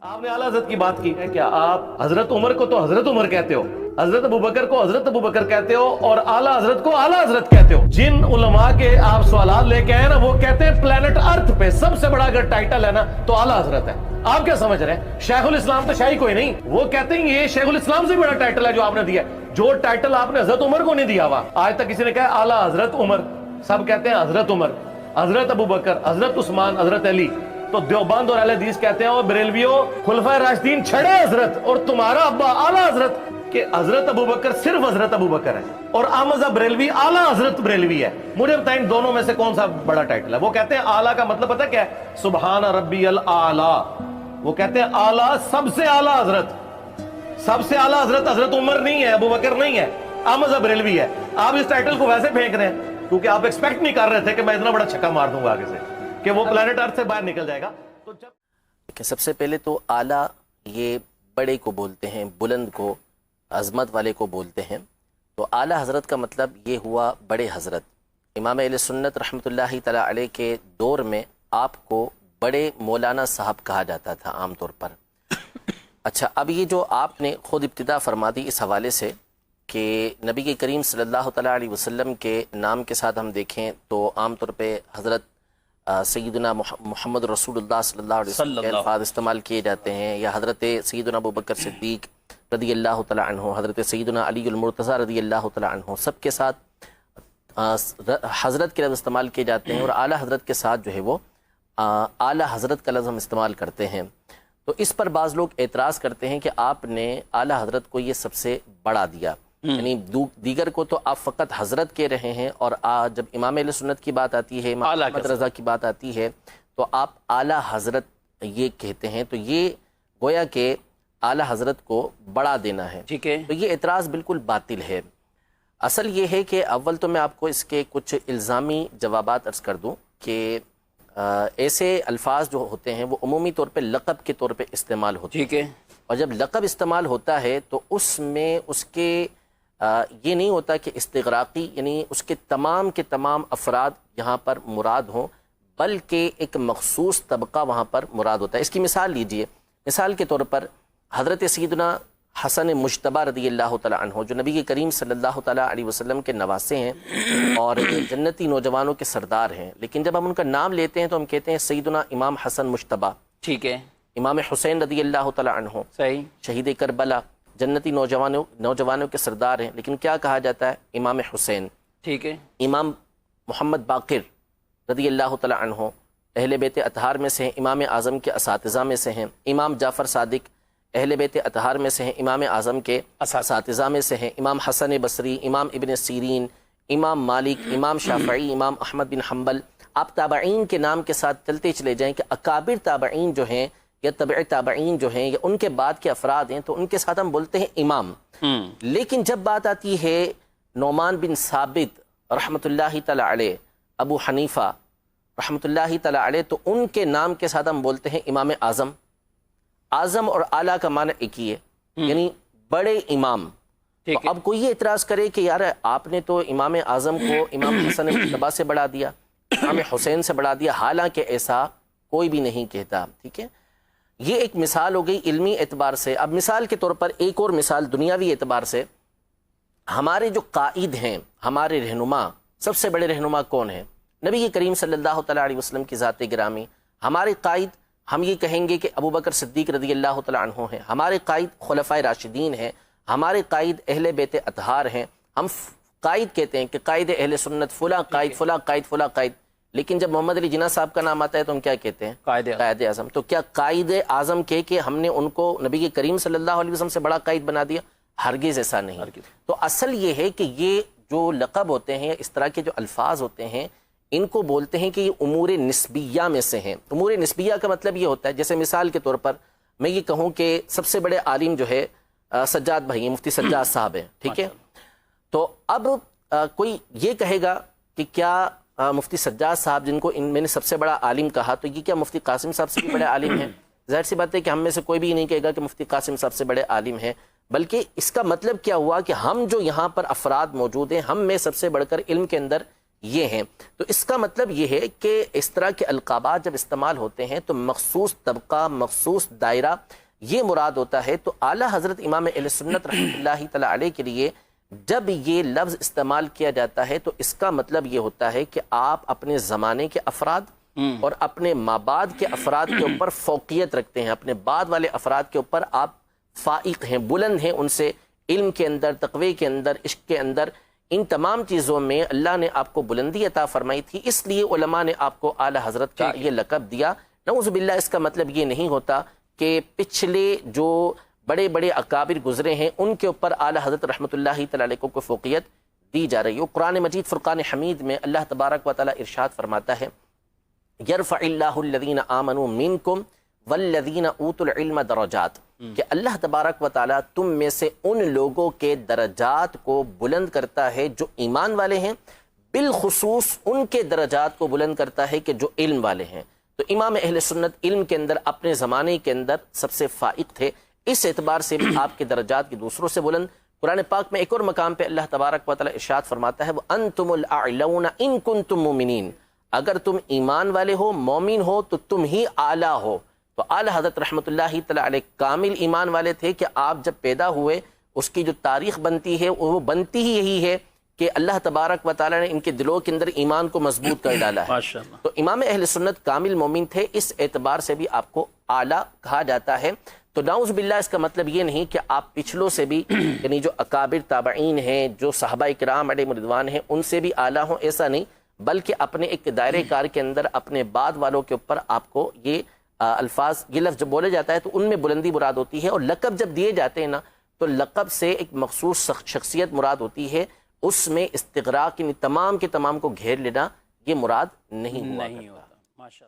آپ نے اعلیٰ حضرت کی بات کی ہے، کیا آپ حضرت عمر کو تو حضرت عمر کہتے ہو، حضرت ابو بکر کو حضرت ابو بکر کہتے ہو، اور اعلیٰ حضرت کو اعلیٰ حضرت کہتے ہو؟ جن علماء کے آپ سوالات لے کے آئے نا، وہ کہتے ہیں پلانٹ ارتھ پہ سب سے بڑا اگر ٹائٹل ہے نا تو اعلیٰ حضرت ہے۔ آپ کیا سمجھ رہے ہیں؟ شیخ الاسلام تو شاہی کوئی نہیں، وہ کہتے ہیں یہ شیخ الاسلام سے بڑا ٹائٹل ہے جو آپ نے دیا ہے، جو ٹائٹل آپ نے حضرت عمر کو نہیں دیا ہوا۔ آج تک کسی نے کہا اعلیٰ حضرت عمر، سب کہتے ہیں حضرت عمر، حضرت ابو بکر، حضرت عثمان، حضرت علی۔ تو دیوبند اور اہل حدیث کہتے ہیں اور بریلویوں خلفائے راشدین چھڑے حضرت، اور تمہارا ابا اعلیٰ حضرت، کہ حضرت ابو بکر صرف حضرت ابو بکر ہے اور احمد بریلوی اعلیٰ حضرت بریلوی ہے۔ مجھے بتائیں دونوں میں سے کون سا بڑا ٹائٹل ہے؟ وہ کہتے ہیں اعلیٰ کا مطلب پتہ کیا ہے؟ سبحان ربی الاعلیٰ۔ وہ کہتے ہیں اعلیٰ سب سے اعلیٰ حضرت، سب سے اعلیٰ حضرت حضرت عمر نہیں ہے، ابو بکر نہیں ہے، احمد بریلوی ہے۔ آپ اس ٹائٹل کو ویسے پھینک رہے ہیں کیونکہ آپ ایکسپیکٹ نہیں کر رہے تھے کہ میں اتنا بڑا چھکا مار دوں گا آگے سے کہ وہ پلانٹ ارتھ سے باہر نکل جائے گا۔ تو جب سب سے پہلے تو اعلیٰ یہ بڑے کو بولتے ہیں، بلند کو، عظمت والے کو بولتے ہیں۔ تو اعلیٰ حضرت کا مطلب یہ ہوا بڑے حضرت۔ امام اہل سنت رحمۃ اللہ تعالیٰ علیہ کے دور میں آپ کو بڑے مولانا صاحب کہا جاتا تھا عام طور پر۔ اچھا، اب یہ جو آپ نے خود ابتدا فرما دی اس حوالے سے کہ نبی کے کریم صلی اللہ تعالیٰ علیہ وسلم کے نام کے ساتھ ہم دیکھیں تو عام طور پہ حضرت سیدنا محمد رسول اللہ صلی اللہ علیہ وسلم کے الفاظ استعمال کیے جاتے ہیں، یا حضرت سیدنا ابو بکر صدیق رضی اللہ تعالیٰ عنہ، حضرت سیدنا علی المرتضیٰ رضی اللہ تعالیٰ عنہ، سب کے ساتھ حضرت کے لفظ استعمال کیے جاتے ہیں، اور اعلیٰ حضرت کے ساتھ جو ہے وہ اعلیٰ حضرت کا لفظ ہم استعمال کرتے ہیں۔ تو اس پر بعض لوگ اعتراض کرتے ہیں کہ آپ نے اعلیٰ حضرت کو یہ سب سے بڑا دیا، یعنی دیگر کو تو آپ فقط حضرت کہہ رہے ہیں، اور جب امام اہل سنت کی بات آتی ہے، امام احمد رضا کی بات آتی ہے، تو آپ اعلیٰ حضرت یہ کہتے ہیں۔ تو یہ گویا کہ اعلیٰ حضرت کو بڑا دینا ہے، ٹھیک ہے؟ تو یہ اعتراض بالکل باطل ہے۔ اصل یہ ہے کہ اول تو میں آپ کو اس کے کچھ الزامی جوابات عرض کر دوں کہ ایسے الفاظ جو ہوتے ہیں وہ عمومی طور پہ لقب کے طور پہ استعمال ہوتے ہیں، ٹھیک ہے؟ اور جب لقب استعمال ہوتا ہے تو اس میں اس کے یہ نہیں ہوتا کہ استغراقی، یعنی اس کے تمام افراد یہاں پر مراد ہوں، بلکہ ایک مخصوص طبقہ وہاں پر مراد ہوتا ہے۔ اس کی مثال لیجئے، مثال کے طور پر حضرت سیدنا حسن مجتبی رضی اللہ تعالیٰ عنہ، جو نبی کریم صلی اللہ تعالیٰ علیہ وسلم کے نواسے ہیں اور جنتی نوجوانوں کے سردار ہیں، لیکن جب ہم ان کا نام لیتے ہیں تو ہم کہتے ہیں سیدنا امام حسن مجتبی، ٹھیک ہے؟ امام حسین رضی اللہ تعالیٰ عنہ، صحیح، شہید کربلا، جنتی نوجوانوں کے سردار ہیں، لیکن کیا کہا جاتا ہے؟ امام حسین، ٹھیک ہے؟ امام محمد باقر رضی اللہ تعالیٰ عنہ اہل بیت اطہار میں سے ہیں، امام اعظم کے اساتذہ میں سے ہیں۔ امام جعفر صادق اہل بیت اطہار میں سے ہیں، امام اعظم کے اساتذہ میں سے ہیں۔ امام حسن بصری، امام ابن سیرین، امام مالک، امام شافعی، امام احمد بن حنبل۔ آپ تابعین کے نام کے ساتھ چلتے چلے جائیں کہ اکابر تابعین جو ہیں یا تبع تابعین جو ہیں یا ان کے بعد کے افراد ہیں، تو ان کے ساتھ ہم بولتے ہیں امام۔ لیکن جب بات آتی ہے نعمان بن ثابت رحمۃ اللہ تعالیٰ علیہ، ابو حنیفہ رحمۃ اللہ تعالیٰ علیہ، تو ان کے نام کے ساتھ ہم بولتے ہیں امام اعظم۔ اعظم اور اعلیٰ کا معنی ایک ہی ہے، یعنی بڑے امام۔ تو اب کوئی یہ اعتراض کرے کہ یار آپ نے تو امام اعظم کو امام حسن مجتبی سے بڑھا دیا، امام حسین سے بڑھا دیا، حالانکہ ایسا کوئی بھی نہیں کہتا، ٹھیک ہے؟ یہ ایک مثال ہو گئی علمی اعتبار سے۔ اب مثال کے طور پر ایک اور مثال دنیاوی اعتبار سے، ہمارے جو قائد ہیں، ہمارے رہنما، سب سے بڑے رہنما کون ہیں؟ نبی کریم صلی اللہ تعالیٰ علیہ وسلم کی ذات گرامی۔ ہمارے قائد ہم یہ کہیں گے کہ ابو بکر صدیق رضی اللہ تعالیٰ عنہ ہیں، ہمارے قائد خلفائے راشدین ہیں، ہمارے قائد اہل بیت اطہار ہیں۔ ہم قائد کہتے ہیں کہ قائد اہل سنت فلاں قائد، فلاں قائد، فلاں قائد، لیکن جب محمد علی جناح صاحب کا نام آتا ہے تو ہم کیا کہتے ہیں؟ قائد اعظم۔ تو کیا قائد اعظم کہہ کے ہم نے ان کو نبی کریم صلی اللہ علیہ وسلم سے بڑا قائد بنا دیا؟ ہرگز ایسا نہیں۔ تو اصل یہ ہے کہ یہ جو لقب ہوتے ہیں، اس طرح کے جو الفاظ ہوتے ہیں، ان کو بولتے ہیں کہ یہ امور نسبیہ میں سے ہیں۔ امور نسبیہ کا مطلب یہ ہوتا ہے، جیسے مثال کے طور پر میں یہ کہوں کہ سب سے بڑے عالم جو ہے سجاد بھائی، مفتی سجاد صاحب ہیں، ٹھیک ہے؟ تو اب کوئی یہ کہے گا کہ کیا مفتی سجاد صاحب، جن کو میں نے سب سے بڑا عالم کہا، تو یہ کیا مفتی قاسم صاحب سے بھی بڑے عالم ہیں؟ ظاہر سی بات ہے کہ ہم میں سے کوئی بھی نہیں کہے گا کہ مفتی قاسم صاحب سے بڑے عالم ہیں، بلکہ اس کا مطلب کیا ہوا کہ ہم جو یہاں پر افراد موجود ہیں، ہم میں سب سے بڑھ کر علم کے اندر یہ ہیں. تو اس کا مطلب یہ ہے کہ اس طرح کے القابات جب استعمال ہوتے ہیں تو مخصوص طبقہ، مخصوص دائرہ یہ مراد ہوتا ہے. تو اعلیٰ حضرت امام اہل سنت رحمۃ اللہ تعالی علیہ کے لیے جب یہ لفظ استعمال کیا جاتا ہے تو اس کا مطلب یہ ہوتا ہے کہ آپ اپنے زمانے کے افراد اور اپنے مابعد کے افراد کے اوپر فوقیت رکھتے ہیں، اپنے بعد والے افراد کے اوپر آپ فائق ہیں، بلند ہیں ان سے، علم کے اندر، تقوی کے اندر، عشق کے اندر، ان تمام چیزوں میں اللہ نے آپ کو بلندی عطا فرمائی تھی، اس لیے علماء نے آپ کو اعلیٰ حضرت کا یہ لقب دیا. نعوذ باللہ اس کا مطلب یہ نہیں ہوتا کہ پچھلے جو بڑے بڑے اکابر گزرے ہیں ان کے اوپر اعلیٰ حضرت رحمۃ اللہ تعالی علیہ کو فوقیت دی جا رہی ہے. قرآن مجید فرقان حمید میں اللہ تبارک و تعالی ارشاد فرماتا ہے یرفع اللہ الذین آمنوا منکم والذین اوتوا العلم درجات، کہ اللہ تبارک و تعالی تم میں سے ان لوگوں کے درجات کو بلند کرتا ہے جو ایمان والے ہیں، بالخصوص ان کے درجات کو بلند کرتا ہے کہ جو علم والے ہیں. تو امام اہل سنت علم کے اندر اپنے زمانے کے اندر سب سے فائق تھے، اس اعتبار سے بھی آپ کے درجات کی دوسروں سے بلند. قرآن پاک میں ایک اور مقام پہ اللہ تبارک و تعالی ارشاد فرماتا ہے وَأَنْتُمُ الْأَعْلَوْنَ إِن كُنْتُم مُؤْمِنِينَ، اگر تم ایمان والے ہو، مومن ہو تو تم ہی اعلیٰ ہو. تو اعلیٰ حضرت رحمۃ اللہ تعالی علیہ کامل ایمان والے تھے کہ آپ جب پیدا ہوئے اس کی جو تاریخ بنتی ہے وہ بنتی ہی یہی ہے کہ اللہ تبارک و تعالی نے ان کے دلوں کے اندر ایمان کو مضبوط کر ڈالا ہے. تو امام اہل سنت کامل مومن تھے، اس اعتبار سے بھی آپ کو اعلیٰ کہا جاتا ہے. تو نعوذ باللہ اس کا مطلب یہ نہیں کہ آپ پچھلوں سے بھی یعنی جو اکابر تابعین ہیں، جو صحابہ کرام علیہم رضوان ہیں، ان سے بھی اعلیٰ ہوں، ایسا نہیں، بلکہ اپنے ایک دائرے کار کے اندر اپنے بعد والوں کے اوپر آپ کو یہ الفاظ، یہ لفظ جب بولے جاتا ہے تو ان میں بلندی مراد ہوتی ہے. اور لقب جب دیے جاتے ہیں نا تو لقب سے ایک مخصوص شخصیت مراد ہوتی ہے، اس میں استغراق یعنی تمام کے تمام کو گھیر لینا یہ مراد نہیں ہوتا. ماشاءاللہ.